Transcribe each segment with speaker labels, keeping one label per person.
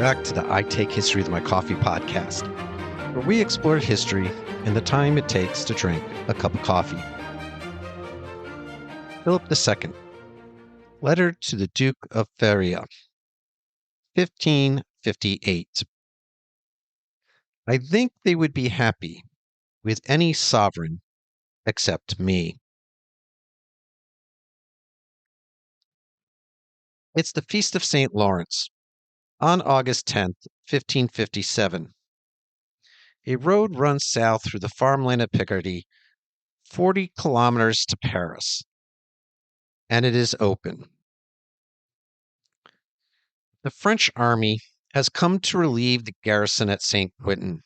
Speaker 1: back to the I Take History with My Coffee podcast, where we explore history in the time it takes to drink a cup of coffee. Philip II, Letter to the Duke of Feria, 1558. I think they would be happy with any sovereign except me. It's the Feast of St. Lawrence, on August 10th, 1557. A road runs south through the farmland of Picardy, 40 kilometers to Paris, and it is open. The French army has come to relieve the garrison at Saint-Quentin.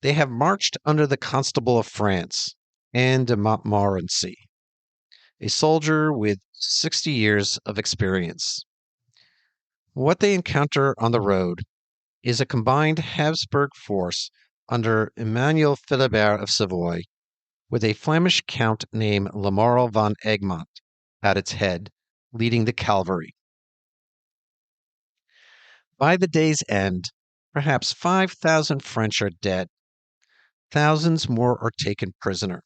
Speaker 1: They have marched under the Constable of France, Anne de Montmorency, a soldier with 60 years of experience. What they encounter on the road is a combined Habsburg force under Emmanuel Philibert of Savoy, with a Flemish count named Lamoraal van Egmont at its head, leading the cavalry. By the day's end, perhaps 5,000 French are dead. Thousands more are taken prisoner.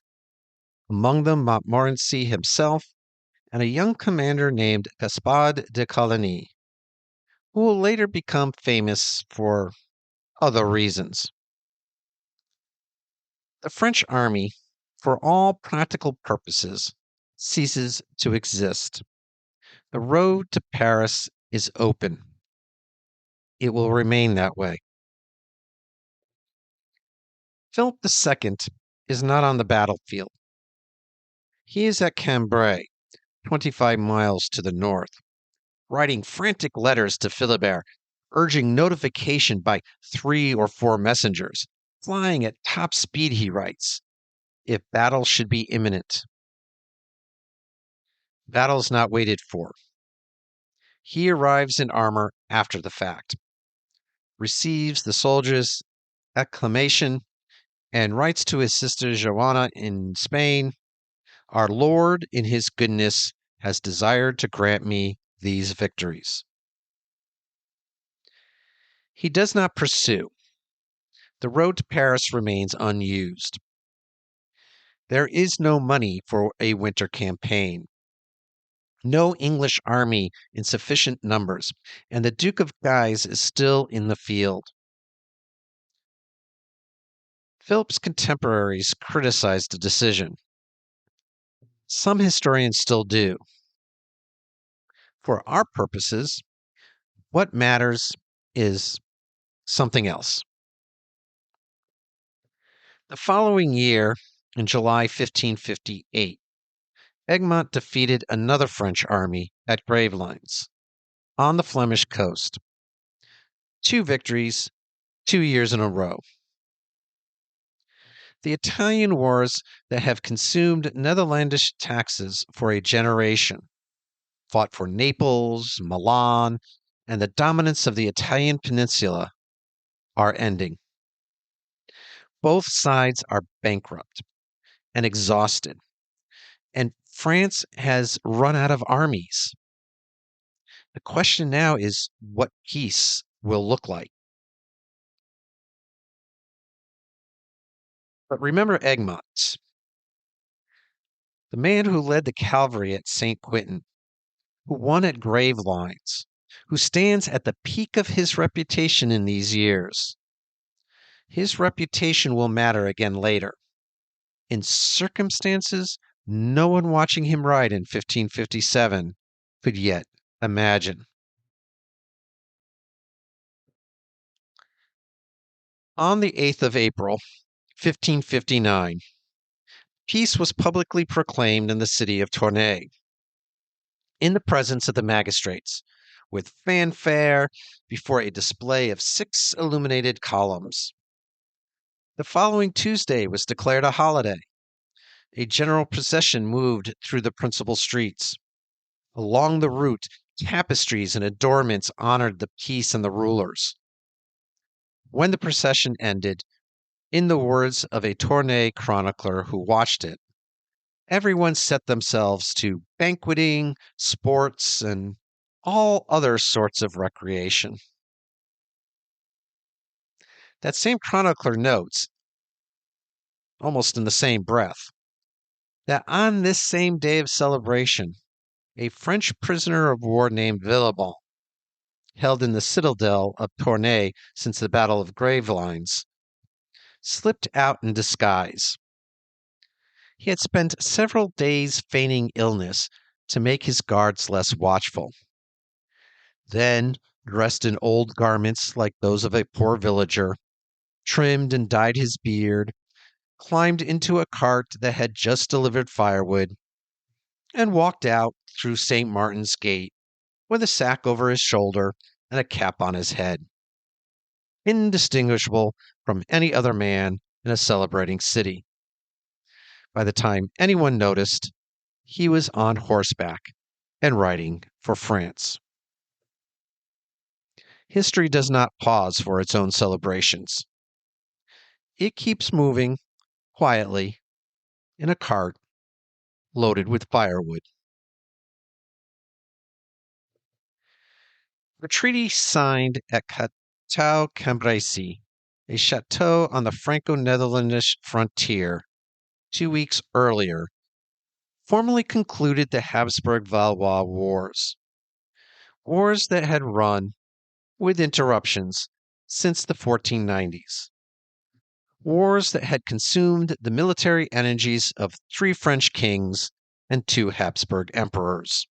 Speaker 1: Among them Montmorency himself and a young commander named Gaspard de Coligny, who will later become famous for other reasons. The French army, for all practical purposes, ceases to exist. The road to Paris is open. It will remain that way. Philip II is not on the battlefield. He is at Cambrai, 25 miles to the north, writing frantic letters to Philibert, urging notification by 3 or 4 messengers, flying at top speed, he writes, if battle should be imminent. Battle is not waited for. He arrives in armor after the fact, receives the soldiers' acclamation, and writes to his sister Joanna in Spain, "Our Lord, in his goodness, has desired to grant me these victories." He does not pursue. The road to Paris remains unused. There is no money for a winter campaign, no English army in sufficient numbers, and the Duke of Guise is still in the field. Philip's contemporaries criticized the decision. Some historians still do. For our purposes, what matters is something else. The following year, in July 1558, Egmont defeated another French army at Gravelines, on the Flemish coast. 2 victories, 2 years in a row. The Italian wars that have consumed Netherlandish taxes for a generation, fought for Naples, Milan, and the dominance of the Italian peninsula, are ending. Both sides are bankrupt and exhausted, and France has run out of armies. The question now is what peace will look like. But remember Egmont, the man who led the cavalry at Saint-Quentin, who won at Gravelines, who stands at the peak of his reputation in these years. His reputation will matter again later, in circumstances no one watching him ride in 1557 could yet imagine. On the 8th of April, 1559, peace was publicly proclaimed in the city of Tournai, in the presence of the magistrates, with fanfare before a display of 6 illuminated columns. The following Tuesday was declared a holiday. A general procession moved through the principal streets. Along the route, tapestries and adornments honored the peace and the rulers. When the procession ended, in the words of a Tournai chronicler who watched it, everyone set themselves to banqueting, sports, and all other sorts of recreation. That same chronicler notes, almost in the same breath, that on this same day of celebration, a French prisoner of war named Villebon, held in the citadel of Tournai since the Battle of Gravelines, slipped out in disguise. He had spent several days feigning illness to make his guards less watchful. Then, dressed in old garments like those of a poor villager, trimmed and dyed his beard, climbed into a cart that had just delivered firewood, and walked out through St. Martin's Gate with a sack over his shoulder and a cap on his head, indistinguishable from any other man in a celebrating city. By the time anyone noticed, he was on horseback and riding for France. History does not pause for its own celebrations. It keeps moving quietly in a cart loaded with firewood. The treaty signed at Cateau-Cambrésis, a chateau on the Franco-Netherlandish frontier, 2 weeks earlier, formally concluded the Habsburg-Valois wars. Wars that had run, with interruptions, since the 1490s. Wars that had consumed the military energies of 3 French kings and 2 Habsburg emperors.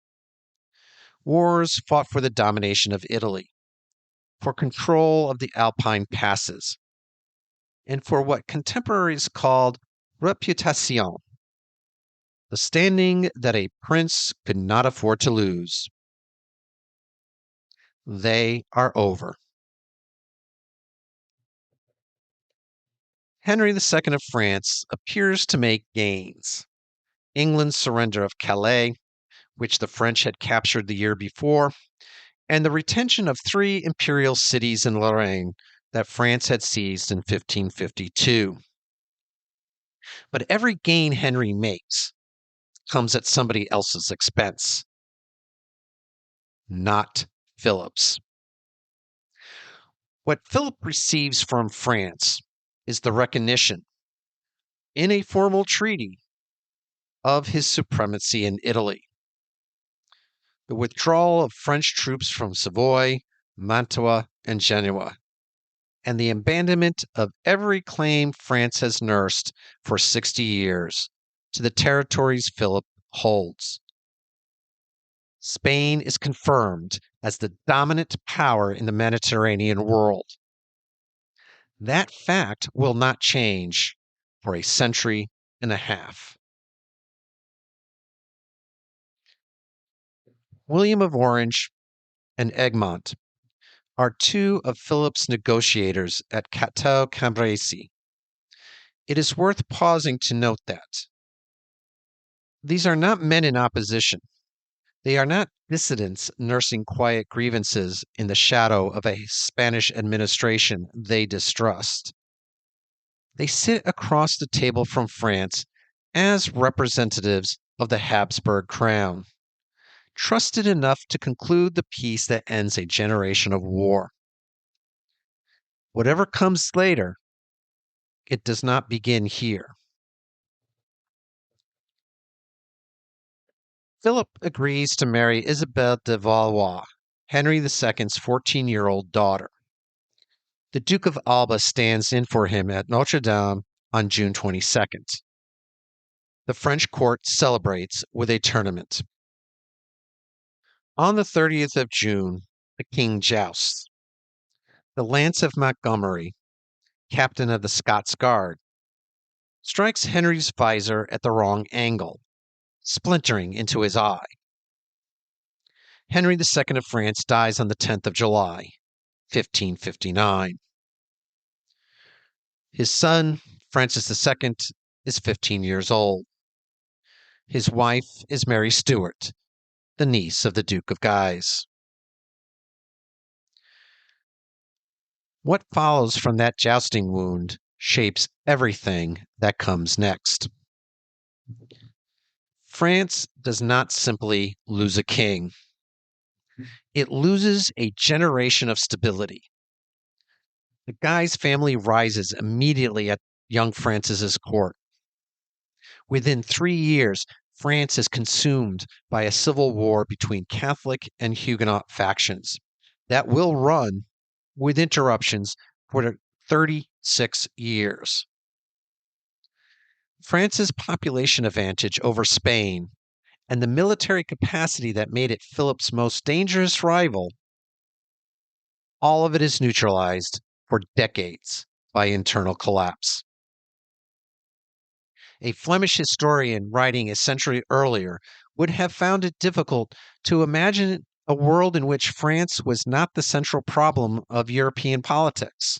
Speaker 1: Wars fought for the domination of Italy, for control of the Alpine passes, and for what contemporaries called reputation, the standing that a prince could not afford to lose. They are over. Henry II of France appears to make gains. England's surrender of Calais, which the French had captured the year before, and the retention of 3 imperial cities in Lorraine that France had seized in 1552. But every gain Henry makes comes at somebody else's expense, not Philip's. What Philip receives from France is the recognition, in a formal treaty, of his supremacy in Italy. The withdrawal of French troops from Savoy, Mantua, and Genoa, and the abandonment of every claim France has nursed for 60 years to the territories Philip holds. Spain is confirmed as the dominant power in the Mediterranean world. That fact will not change for a century and a half. William of Orange and Egmont are 2 of Philip's negotiators at Cateau-Cambrésis. It is worth pausing to note that these are not men in opposition. They are not dissidents nursing quiet grievances in the shadow of a Spanish administration they distrust. They sit across the table from France as representatives of the Habsburg crown, trusted enough to conclude the peace that ends a generation of war. Whatever comes later, it does not begin here. Philip agrees to marry Isabelle de Valois, Henry II's 14-year-old daughter. The Duke of Alba stands in for him at Notre Dame on June 22nd. The French court celebrates with a tournament. On the 30th of June, the king jousts. The lance of Montgomery, captain of the Scots Guard, strikes Henry's visor at the wrong angle, splintering into his eye. Henry II of France dies on the 10th of July, 1559. His son, Francis II, is 15 years old. His wife is Mary Stuart, the niece of the Duke of Guise. What follows from that jousting wound shapes everything that comes next. France does not simply lose a king. It loses a generation of stability. The Guy's family rises immediately at young Francis's court. Within 3 years, France is consumed by a civil war between Catholic and Huguenot factions that will run with interruptions for 36 years. France's population advantage over Spain and the military capacity that made it Philip's most dangerous rival, all of it is neutralized for decades by internal collapse. A Flemish historian writing a century earlier would have found it difficult to imagine a world in which France was not the central problem of European politics.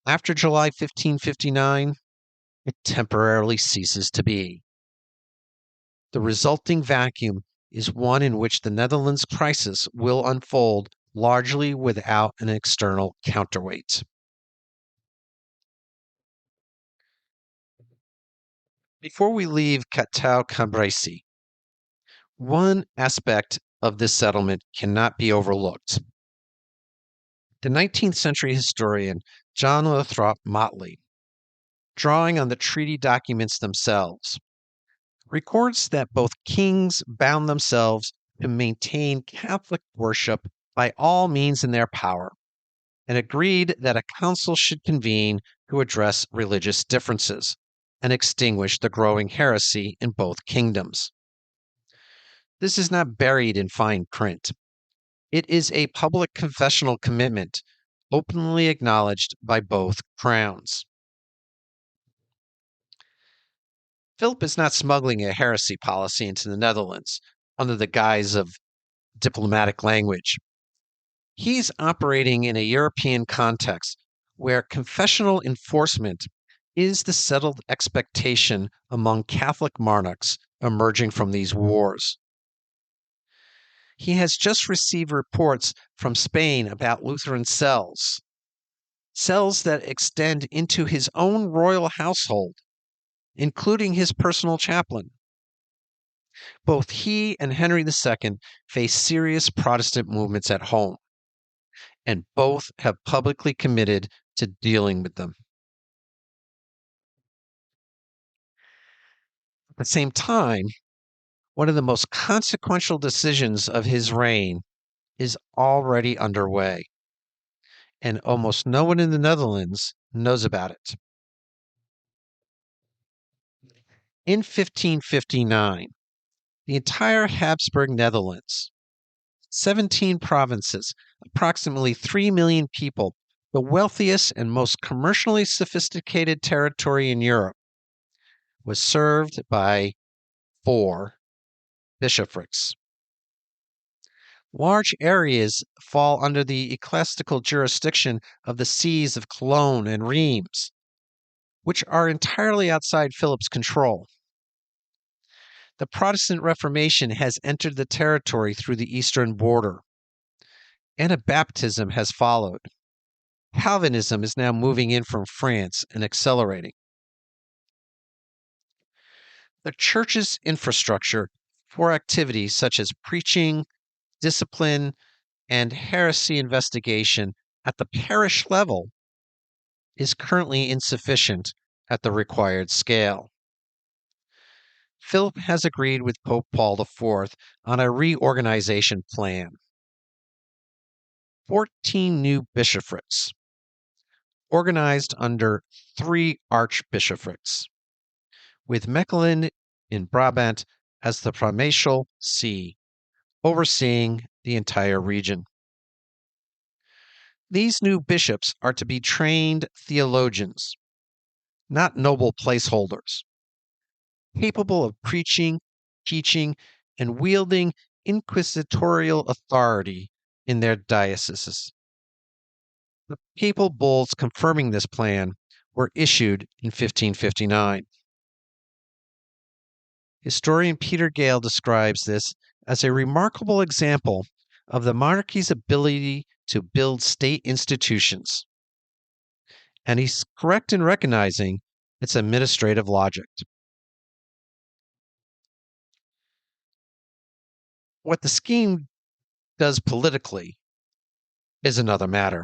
Speaker 1: After July 1559, it temporarily ceases to be. The resulting vacuum is one in which the Netherlands crisis will unfold largely without an external counterweight. Before we leave Cateau-Cambrésis, one aspect of this settlement cannot be overlooked. The 19th century historian John Lothrop Motley, drawing on the treaty documents themselves, records that both kings bound themselves to maintain Catholic worship by all means in their power, and agreed that a council should convene to address religious differences and extinguish the growing heresy in both kingdoms. This is not buried in fine print. It is a public confessional commitment, openly acknowledged by both crowns. Philip is not smuggling a heresy policy into the Netherlands under the guise of diplomatic language. He's operating in a European context where confessional enforcement is the settled expectation among Catholic monarchs emerging from these wars. He has just received reports from Spain about Lutheran cells that extend into his own royal household, including his personal chaplain. Both he and Henry II face serious Protestant movements at home, and both have publicly committed to dealing with them. At the same time, one of the most consequential decisions of his reign is already underway, and almost no one in the Netherlands knows about it. In 1559, the entire Habsburg Netherlands, 17 provinces, approximately 3 million people, the wealthiest and most commercially sophisticated territory in Europe, was served by 4 bishoprics. Large areas fall under the ecclesiastical jurisdiction of the sees of Cologne and Reims, which are entirely outside Philip's control. The Protestant Reformation has entered the territory through the eastern border. Anabaptism has followed. Calvinism is now moving in from France and accelerating. The church's infrastructure for activities such as preaching, discipline, and heresy investigation at the parish level is currently insufficient at the required scale. Philip has agreed with Pope Paul IV on a reorganization plan. 14 new bishoprics, organized under 3 archbishoprics, with Mechelen in Brabant as the primatial see, overseeing the entire region. These new bishops are to be trained theologians, not noble placeholders, capable of preaching, teaching, and wielding inquisitorial authority in their dioceses. The papal bulls confirming this plan were issued in 1559. Historian Peter Gale describes this as a remarkable example of the monarchy's ability to build state institutions, and he's correct in recognizing its administrative logic. What the scheme does politically is another matter.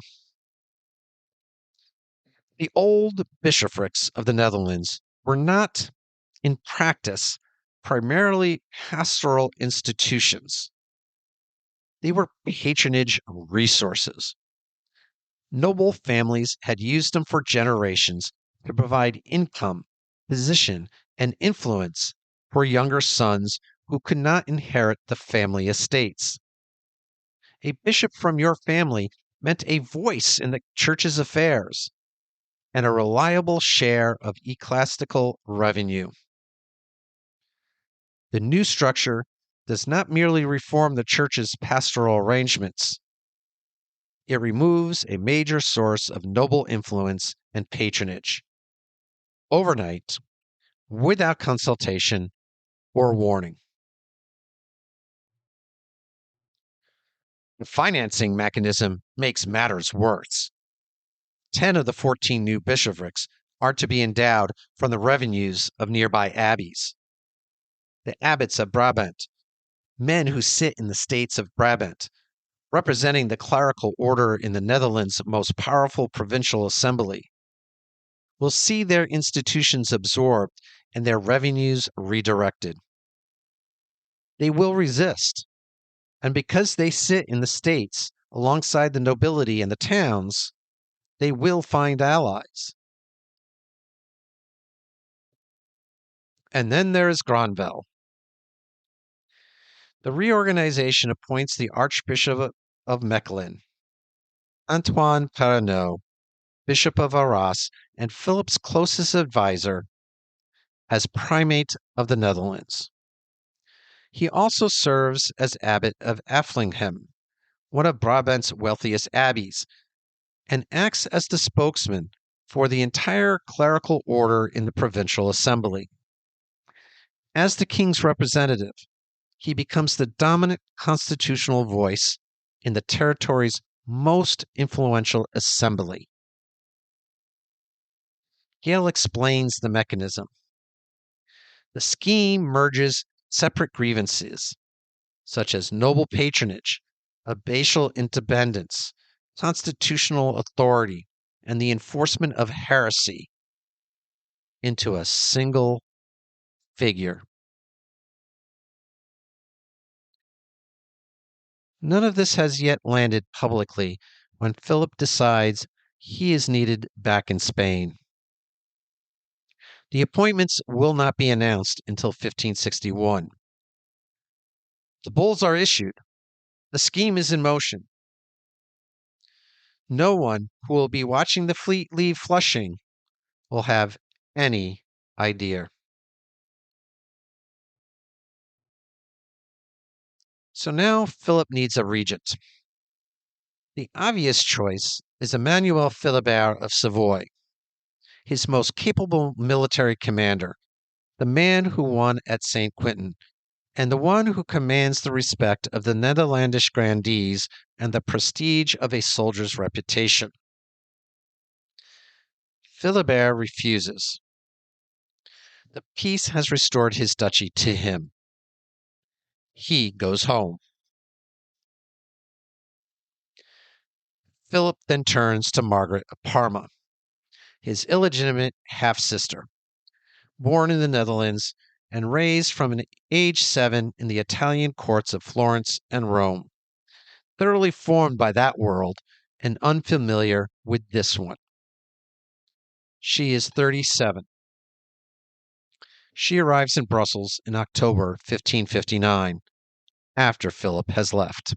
Speaker 1: The old bishoprics of the Netherlands were not, in practice, primarily pastoral institutions. They were patronage resources. Noble families had used them for generations to provide income, position, and influence for younger sons who could not inherit the family estates. A bishop from your family meant a voice in the church's affairs and a reliable share of ecclesiastical revenue. The new structure does not merely reform the church's pastoral arrangements, it removes a major source of noble influence and patronage. Overnight, without consultation or warning. The financing mechanism makes matters worse. 10 of the 14 new bishoprics are to be endowed from the revenues of nearby abbeys. The abbots of Brabant, men who sit in the states of Brabant, representing the clerical order in the Netherlands' most powerful provincial assembly, will see their institutions absorbed and their revenues redirected. They will resist, and because they sit in the states alongside the nobility and the towns, they will find allies. And then there is Granvelle. The reorganization appoints the Archbishop of Mechlin, Antoine Perrenot, Bishop of Arras, and Philip's closest advisor, as primate of the Netherlands. He also serves as abbot of Afflighem, one of Brabant's wealthiest abbeys, and acts as the spokesman for the entire clerical order in the provincial assembly. As the king's representative, he becomes the dominant constitutional voice in the territory's most influential assembly. Gale explains the mechanism. The scheme merges separate grievances, such as noble patronage, abbatial independence, constitutional authority, and the enforcement of heresy, into a single figure. None of this has yet landed publicly when Philip decides he is needed back in Spain. The appointments will not be announced until 1561. The bulls are issued. The scheme is in motion. No one who will be watching the fleet leave Flushing will have any idea. So now Philip needs a regent. The obvious choice is Emmanuel Philibert of Savoy, his most capable military commander, the man who won at Saint-Quentin, and the one who commands the respect of the Netherlandish grandees and the prestige of a soldier's reputation. Philibert refuses. The peace has restored his duchy to him. He goes home. Philip then turns to Margaret of Parma, his illegitimate half-sister, born in the Netherlands and raised from age 7 in the Italian courts of Florence and Rome, thoroughly formed by that world and unfamiliar with this one. She is 37. She arrives in Brussels in October 1559, after Philip has left.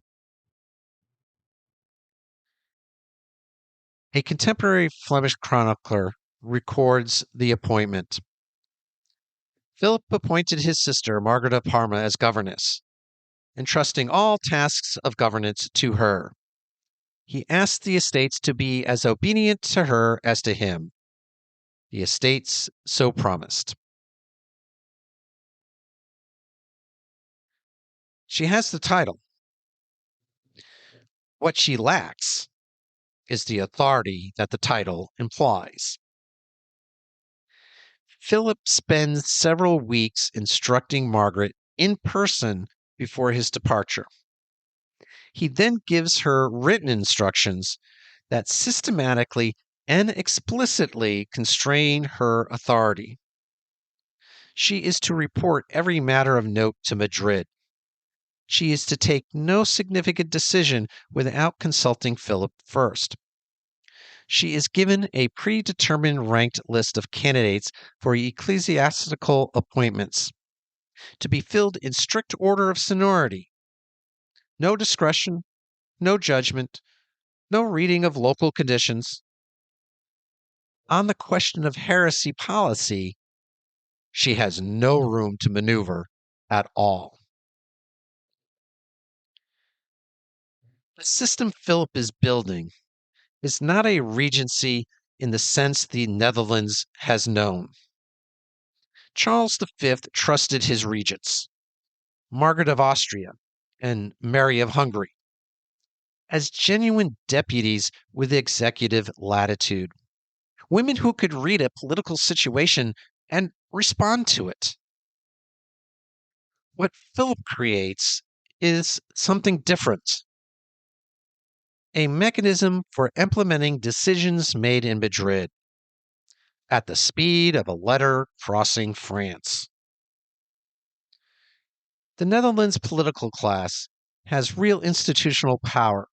Speaker 1: A contemporary Flemish chronicler records the appointment. Philip appointed his sister, Margaret of Parma, as governess, entrusting all tasks of governance to her. He asked the estates to be as obedient to her as to him. The estates so promised. She has the title. What she lacks is the authority that the title implies. Philip spends several weeks instructing Margaret in person before his departure. He then gives her written instructions that systematically and explicitly constrain her authority. She is to report every matter of note to Madrid. She is to take no significant decision without consulting Philip first. She is given a predetermined ranked list of candidates for ecclesiastical appointments to be filled in strict order of seniority. No discretion, no judgment, no reading of local conditions. On the question of heresy policy, she has no room to maneuver at all. The system Philip is building is not a regency in the sense the Netherlands has known. Charles V trusted his regents, Margaret of Austria and Mary of Hungary, as genuine deputies with executive latitude, women who could read a political situation and respond to it. What Philip creates is something different, a mechanism for implementing decisions made in Madrid at the speed of a letter crossing France. The Netherlands political class has real institutional power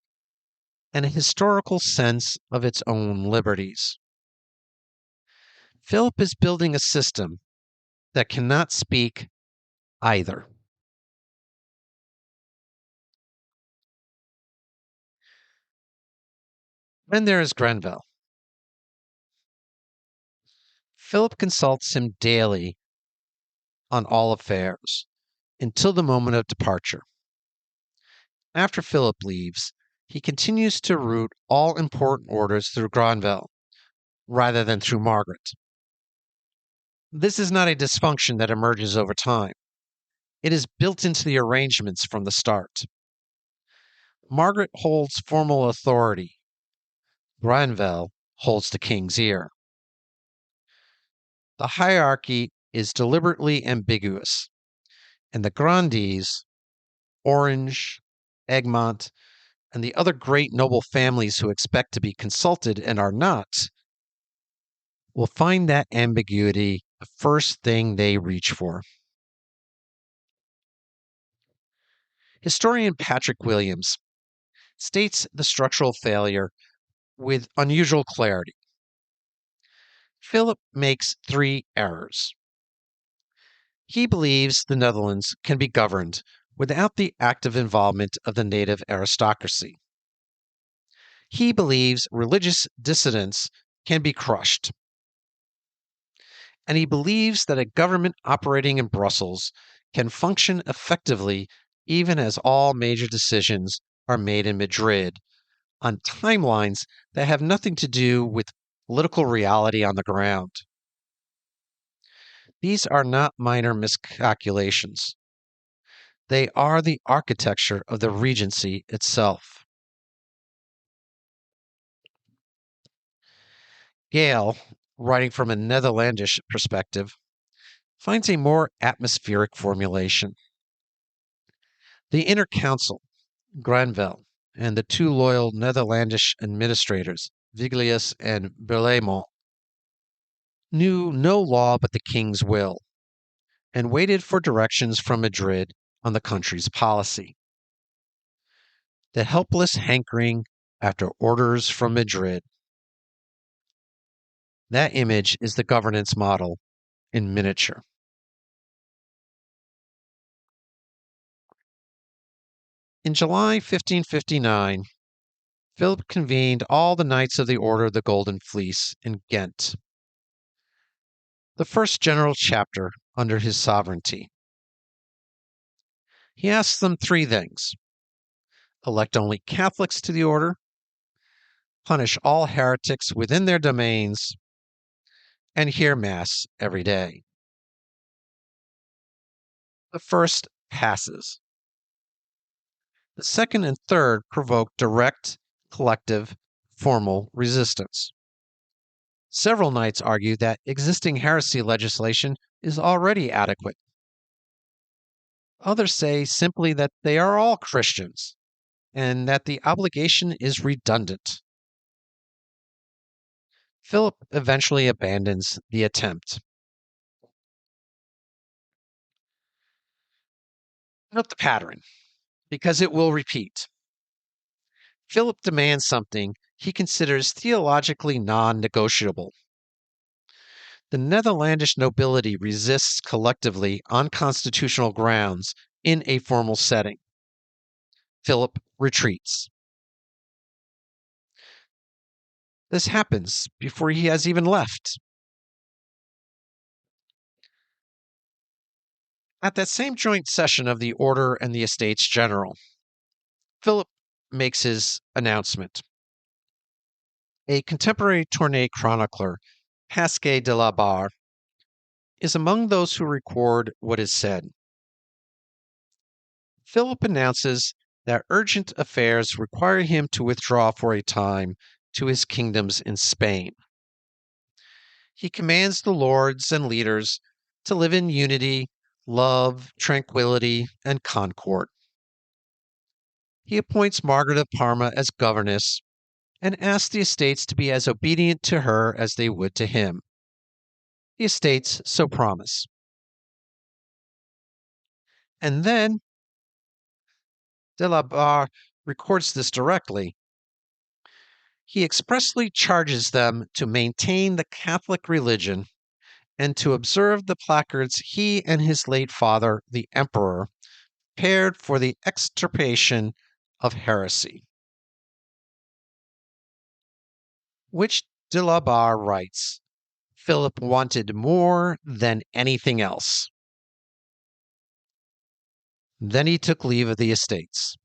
Speaker 1: and a historical sense of its own liberties. Philip is building a system that cannot speak either. Then there is Grenville. Philip consults him daily on all affairs until the moment of departure. After Philip leaves, he continues to route all important orders through Grenville rather than through Margaret. This is not a dysfunction that emerges over time. It is built into the arrangements from the start. Margaret holds formal authority. Grenville holds the king's ear. The hierarchy is deliberately ambiguous, and the grandees, Orange, Egmont, and the other great noble families who expect to be consulted and are not, will find that ambiguity the first thing they reach for. Historian Patrick Williams states the structural failure with unusual clarity. Philip makes three errors. He believes the Netherlands can be governed without the active involvement of the native aristocracy. He believes religious dissidents can be crushed. And he believes that a government operating in Brussels can function effectively even as all major decisions are made in Madrid on timelines that have nothing to do with political reality on the ground. These are not minor miscalculations. They are the architecture of the Regency itself. Gale, writing from a Netherlandish perspective, finds a more atmospheric formulation. The inner council, Grenville, and the two loyal Netherlandish administrators, Viglius and Berlaymont, knew no law but the king's will and waited for directions from Madrid on the country's policy. The helpless hankering after orders from Madrid. That image is the governance model in miniature. In July 1559, Philip convened all the knights of the Order of the Golden Fleece in Ghent, the first general chapter under his sovereignty. He asked them three things: elect only Catholics to the order, punish all heretics within their domains, and hear Mass every day. The first passes. The second and third provoke direct, collective, formal resistance. Several knights argue that existing heresy legislation is already adequate. Others say simply that they are all Christians and that the obligation is redundant. Philip eventually abandons the attempt. Note the pattern, because it will repeat. Philip demands something he considers theologically non-negotiable. The Netherlandish nobility resists collectively on constitutional grounds in a formal setting. Philip retreats. This happens before he has even left. At that same joint session of the Order and the Estates General, Philip makes his announcement. A contemporary Tournai chronicler, Pasquet de la Barre, is among those who record what is said. Philip announces that urgent affairs require him to withdraw for a time to his kingdoms in Spain. He commands the lords and leaders to live in unity, love, tranquility, and concord. He appoints Margaret of Parma as governess and asks the estates to be as obedient to her as they would to him. The estates so promise. And then de la Barre records this directly. He expressly charges them to maintain the Catholic religion and to observe the placards he and his late father, the emperor, prepared for the extirpation of heresy. Which de la Barre writes, Philip wanted more than anything else. Then he took leave of the estates.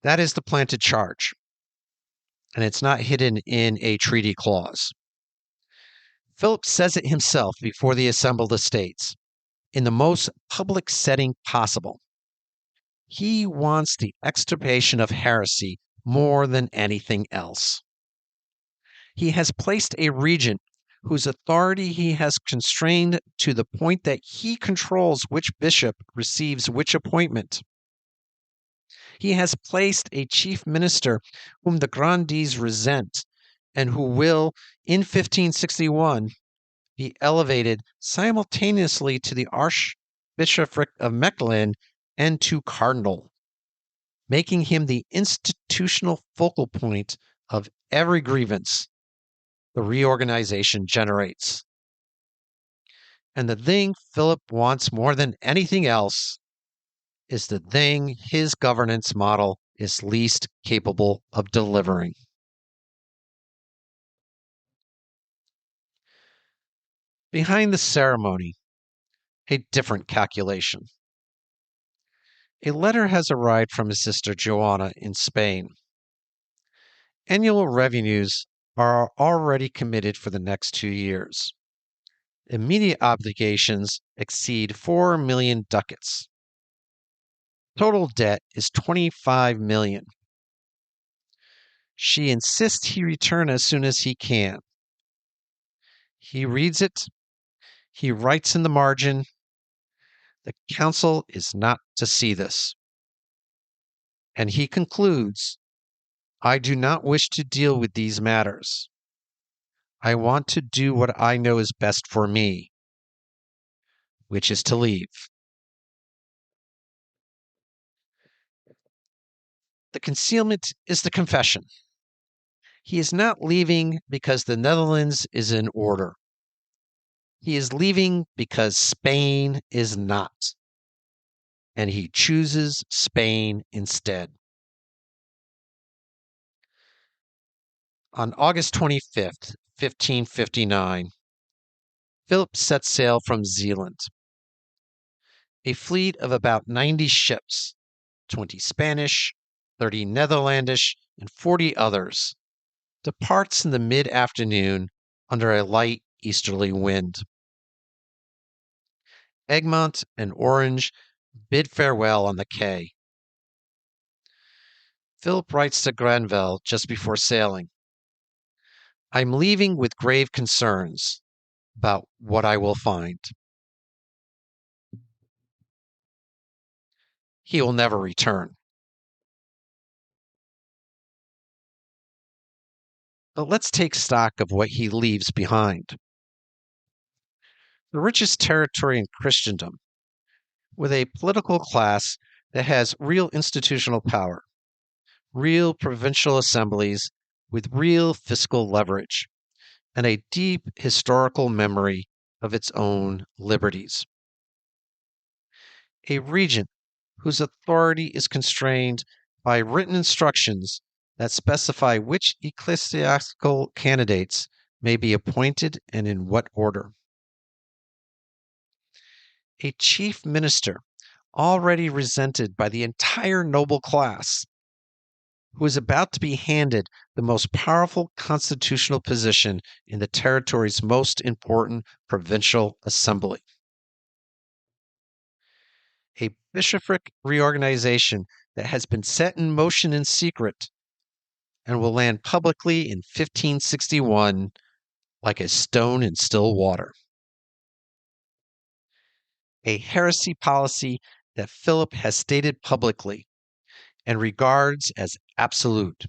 Speaker 1: That is the planted charge, and it's not hidden in a treaty clause. Philip says it himself before the assembled estates, in the most public setting possible. He wants the extirpation of heresy more than anything else. He has placed a regent whose authority he has constrained to the point that he controls which bishop receives which appointment. He has placed a chief minister whom the grandees resent and who will, in 1561, be elevated simultaneously to the Archbishopric of Mechlin and to cardinal, making him the institutional focal point of every grievance the reorganization generates. And the thing Philip wants more than anything else is the thing his governance model is least capable of delivering. Behind the ceremony, a different calculation. A letter has arrived from his sister Joanna in Spain. Annual revenues are already committed for the next 2 years. Immediate obligations exceed 4 million ducats. Total debt is 25 million. She insists he return as soon as he can. He reads it. He writes in the margin, the council is not to see this. And he concludes, I do not wish to deal with these matters. I want to do what I know is best for me, which is to leave. The concealment is the confession. He is not leaving because the Netherlands is in order. He is leaving because Spain is not. And he chooses Spain instead. On August 25th, 1559, Philip set sail from Zealand. A fleet of about 90 ships, 20 Spanish, 30 Netherlandish, and 40 others, departs in the mid-afternoon under a light easterly wind. Egmont and Orange bid farewell on the quay. Philip writes to Granvelle just before sailing, I'm leaving with grave concerns about what I will find. He will never return. But let's take stock of what he leaves behind. The richest territory in Christendom, with a political class that has real institutional power, real provincial assemblies with real fiscal leverage, and a deep historical memory of its own liberties. A regent whose authority is constrained by written instructions that specify which ecclesiastical candidates may be appointed and in what order. A chief minister already resented by the entire noble class, who is about to be handed the most powerful constitutional position in the territory's most important provincial assembly. A bishopric reorganization that has been set in motion in secret and will land publicly in 1561 like a stone in still water. A heresy policy that Philip has stated publicly and regards as absolute,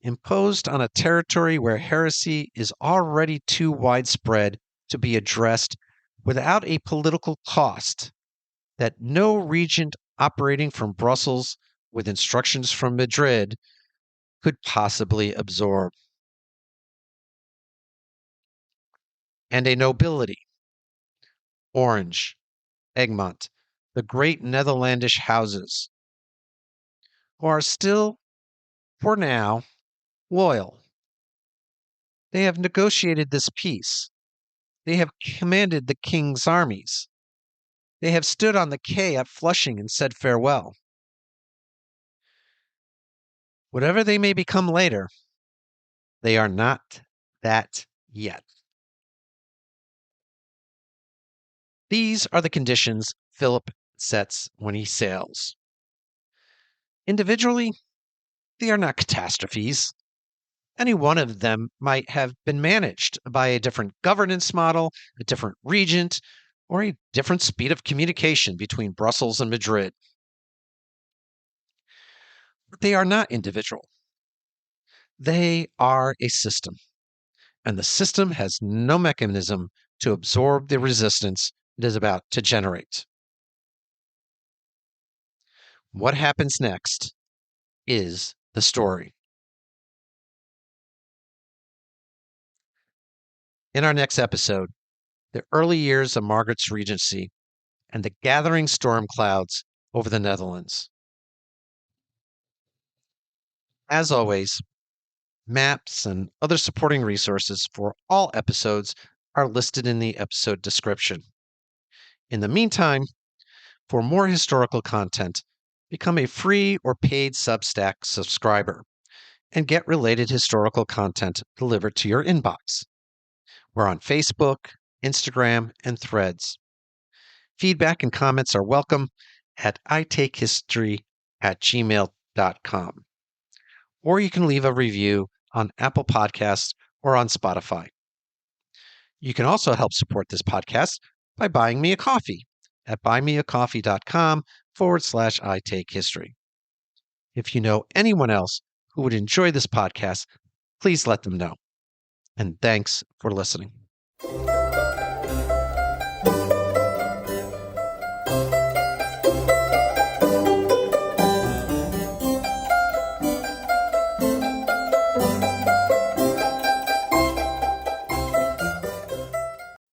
Speaker 1: imposed on a territory where heresy is already too widespread to be addressed without a political cost that no regent operating from Brussels with instructions from Madrid could possibly absorb. And a nobility, Orange, Egmont, the great Netherlandish houses, who are still, for now, loyal. They have negotiated this peace. They have commanded the king's armies. They have stood on the quay at Flushing and said farewell. Whatever they may become later, they are not that yet. These are the conditions Philip sets when he sails. Individually, they are not catastrophes. Any one of them might have been managed by a different governance model, a different regent, or a different speed of communication between Brussels and Madrid. But they are not individual. They are a system, and the system has no mechanism to absorb the resistance it is about to generate. What happens next is the story. In our next episode, the early years of Margaret's regency and the gathering storm clouds over the Netherlands. As always, maps and other supporting resources for all episodes are listed in the episode description. In the meantime, for more historical content, become a free or paid Substack subscriber and get related historical content delivered to your inbox. We're on Facebook, Instagram, and Threads. Feedback and comments are welcome at itakehistory@gmail.com. Or you can leave a review on Apple Podcasts or on Spotify. You can also help support this podcast by buying me a coffee at buymeacoffee.com/itakehistory. If you know anyone else who would enjoy this podcast, please let them know. And thanks for listening.